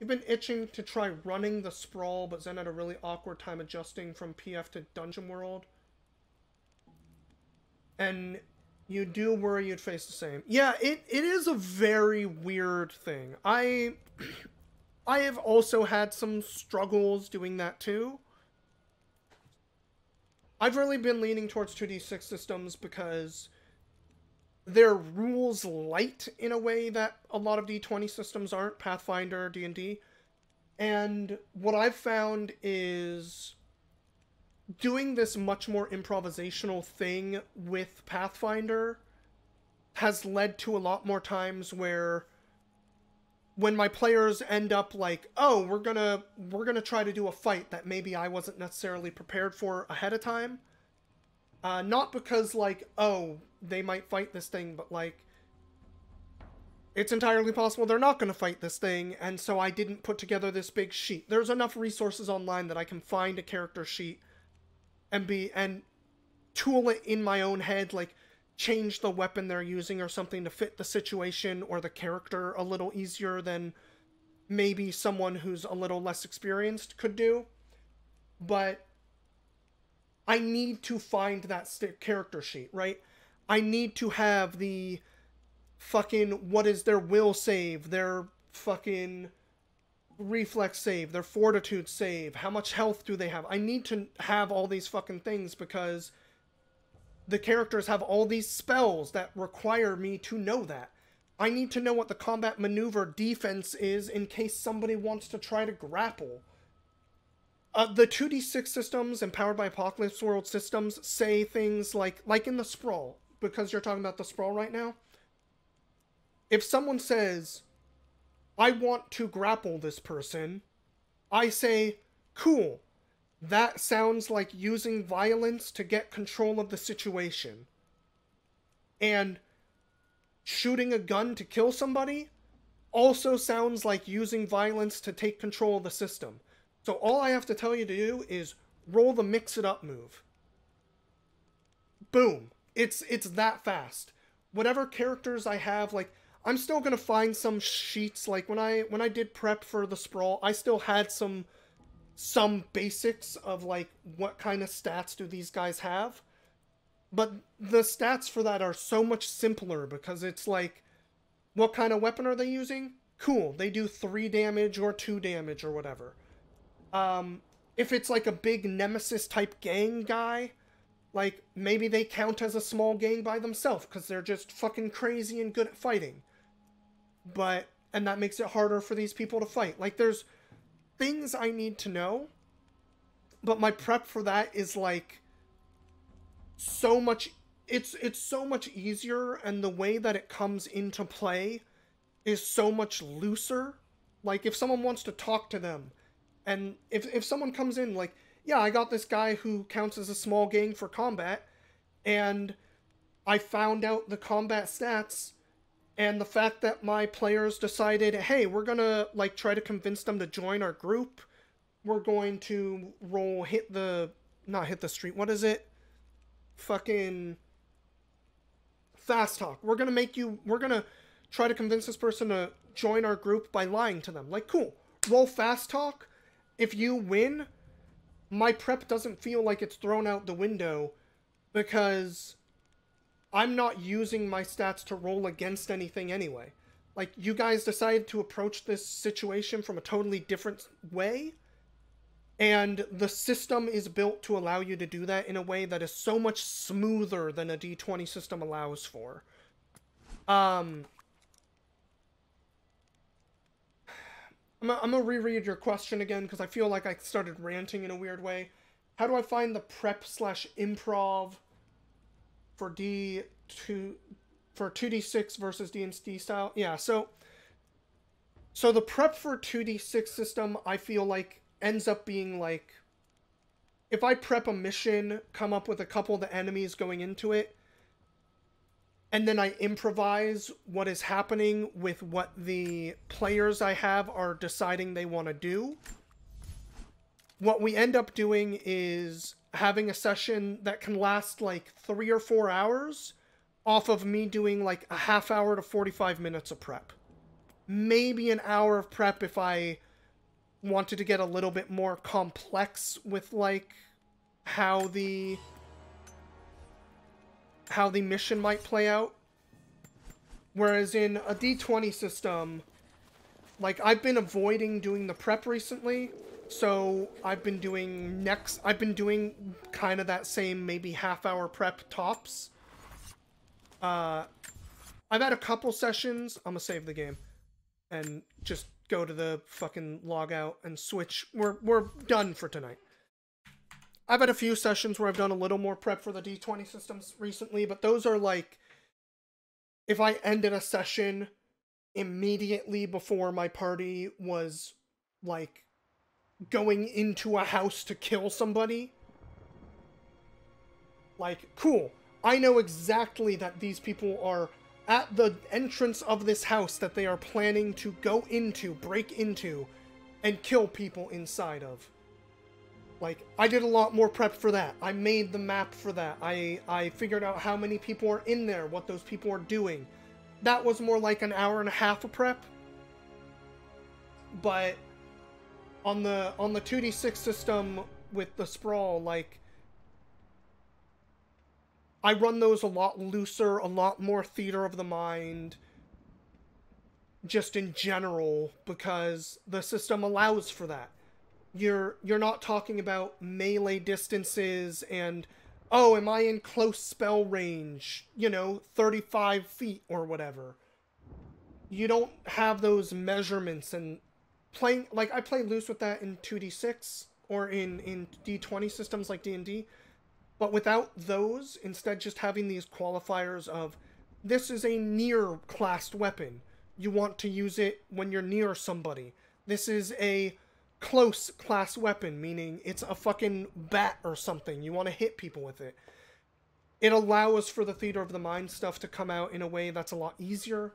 you've been itching to try running the Sprawl, but then had a really awkward time adjusting from PF to Dungeon World. And you do worry you'd face the same. Yeah, it is a very weird thing. I have also had some struggles doing that too. I've really been leaning towards 2d6 systems because they're rules light in a way that a lot of D20 systems aren't, Pathfinder, D&D. And what I've found is doing this much more improvisational thing with Pathfinder has led to a lot more times where when my players end up like, oh, we're gonna try to do a fight that maybe I wasn't necessarily prepared for ahead of time. Not because like, oh, they might fight this thing, but like, it's entirely possible they're not going to fight this thing, and so I didn't put together this big sheet. There's enough resources online that I can find a character sheet and tool it in my own head, like change the weapon they're using or something to fit the situation or the character a little easier than maybe someone who's a little less experienced could do. But I need to find that character sheet, right? I need to have the fucking, what is their will save, their fucking reflex save, their fortitude save, how much health do they have? I need to have all these fucking things because the characters have all these spells that require me to know that. I need to know what the combat maneuver defense is in case somebody wants to try to grapple. The 2d6 systems and Powered by Apocalypse World systems say things like in the Sprawl, because you're talking about the Sprawl right now. If someone says, I want to grapple this person, I say, cool. That sounds like using violence to get control of the situation. And shooting a gun to kill somebody also sounds like using violence to take control of the system. So all I have to tell you to do is roll the mix-it-up move. Boom. It's that fast. Whatever characters I have, like, I'm still gonna find some sheets, like when I did prep for the Sprawl, I still had some basics of like what kind of stats do these guys have. But the stats for that are so much simpler because it's like, what kind of weapon are they using? Cool, they do 3 damage or 2 damage or whatever. If it's like a big nemesis type gang guy, like maybe they count as a small gang by themselves because they're just fucking crazy and good at fighting. And that makes it harder for these people to fight. Like, there's things I need to know, but my prep for that is like so much, it's so much easier, and the way that it comes into play is so much looser. Like, if someone wants to talk to them, and if someone comes in like, yeah, I got this guy who counts as a small gang for combat, and I found out the combat stats, and the fact that my players decided, hey, we're gonna, like, try to convince them to join our group. We're going to roll not hit the street, what is it? Fucking fast talk. We're gonna try to convince this person to join our group by lying to them. Like, cool. Roll fast talk. If you win, my prep doesn't feel like it's thrown out the window because I'm not using my stats to roll against anything anyway. Like, you guys decided to approach this situation from a totally different way, and the system is built to allow you to do that in a way that is so much smoother than a D20 system allows for. I'm gonna reread your question again because I feel like I started ranting in a weird way. How do I find the prep/improv for 2d6 versus D&D style? Yeah, so the prep for 2d6 system, I feel like, ends up being like, if I prep a mission, come up with a couple of the enemies going into it, and then I improvise what is happening with what the players I have are deciding they want to do, what we end up doing is having a session that can last like 3 or 4 hours off of me doing like a half hour to 45 minutes of prep. Maybe an hour of prep if I wanted to get a little bit more complex with, like, how the mission might play out. Whereas in a D20 system, like, I've been avoiding doing the prep recently, so I've been doing kind of that same maybe half-hour prep tops. I've had a couple sessions. I'm gonna save the game and just go to the fucking log out and switch. We're done for tonight. I've had a few sessions where I've done a little more prep for the D20 systems recently, but those are like, if I ended a session immediately before my party was, like, going into a house to kill somebody, like, cool. I know exactly that these people are at the entrance of this house that they are planning to go into, break into, and kill people inside of. Like, I did a lot more prep for that. I made the map for that. I figured out how many people are in there, what those people are doing. That was more like an hour and a half of prep. But on the 2d6 system with the sprawl, like, I run those a lot looser, a lot more theater of the mind, just in general, because the system allows for that. You're not talking about melee distances and, oh, am I in close spell range, 35 feet or whatever. You don't have those measurements, and playing, like, I play loose with that in 2d6 or in D20 systems like D&D. But without those, instead just having these qualifiers of, this is a near-classed weapon. You want to use it when you're near somebody. This is a close-class weapon, meaning it's a fucking bat or something. You want to hit people with it. It allows for the theater of the mind stuff to come out in a way that's a lot easier.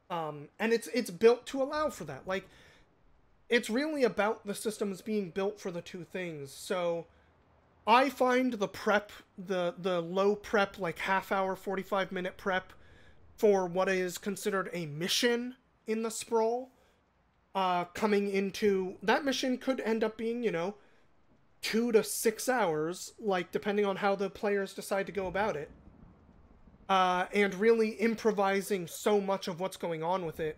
And it's built to allow for that. Like, it's really about the systems being built for the two things. So I find the prep, the low prep, like half-hour, 45-minute prep for what is considered a mission in the Sprawl, coming into... That mission could end up being, 2 to 6 hours, like, depending on how the players decide to go about it. And really improvising so much of what's going on with it.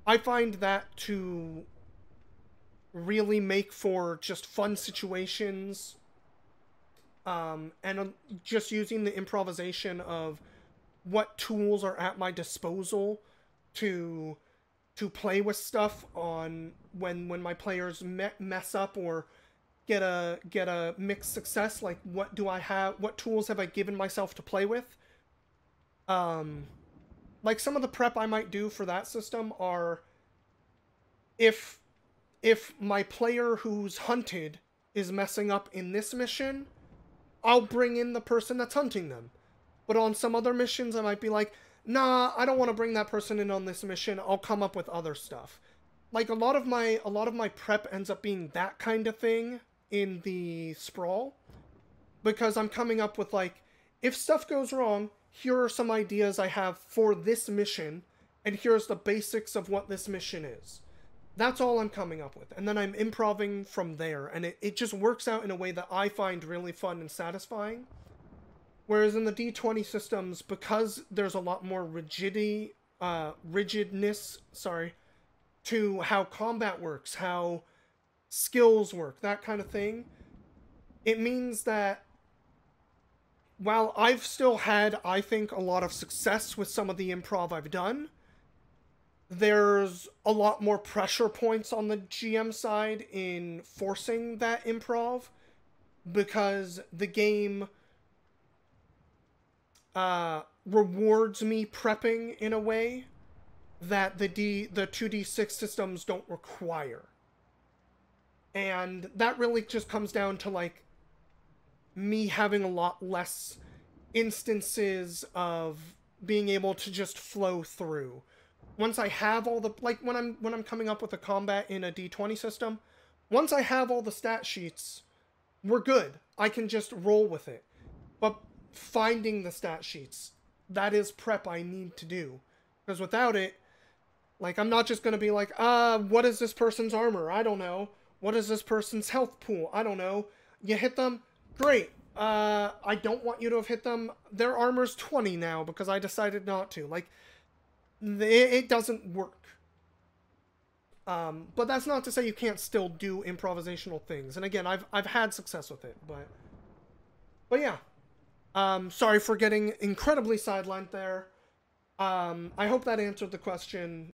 I find that to really make for just fun situations, and just using the improvisation of what tools are at my disposal to play with stuff on when my players mess up or get a mixed success. Like, what do I have? What tools have I given myself to play with? Like, some of the prep I might do for that system are, if my player who's hunted is messing up in this mission, I'll bring in the person that's hunting them. But on some other missions, I might be like, nah, I don't want to bring that person in on this mission. I'll come up with other stuff. Like, a lot of my prep ends up being that kind of thing in the Sprawl, because I'm coming up with, like, if stuff goes wrong, here are some ideas I have for this mission, and here's the basics of what this mission is. That's all I'm coming up with. And then I'm improving from there. And it just works out in a way that I find really fun and satisfying. Whereas in the D20 systems, because there's a lot more rigidness, to how combat works, how skills work, that kind of thing, it means that while I've still had, I think, a lot of success with some of the improv I've done, there's a lot more pressure points on the GM side in forcing that improv, because the game rewards me prepping in a way that the 2d6 systems don't require. And that really just comes down to, like, me having a lot less instances of being able to just flow through. Once I have all the, like, when I'm coming up with a combat in a D20 system, once I have all the stat sheets, we're good. I can just roll with it. But finding the stat sheets, that is prep I need to do. Because without it, Like, I'm not just gonna be like, what is this person's armor? I don't know. What is this person's health pool? I don't know. You hit them? Great. I don't want you to have hit them. Their armor's 20 now because I decided not to. Like, it doesn't work. But that's not to say you can't still do improvisational things. And again, I've had success with it, but yeah. Sorry for getting incredibly sidelined there. I hope that answered the question.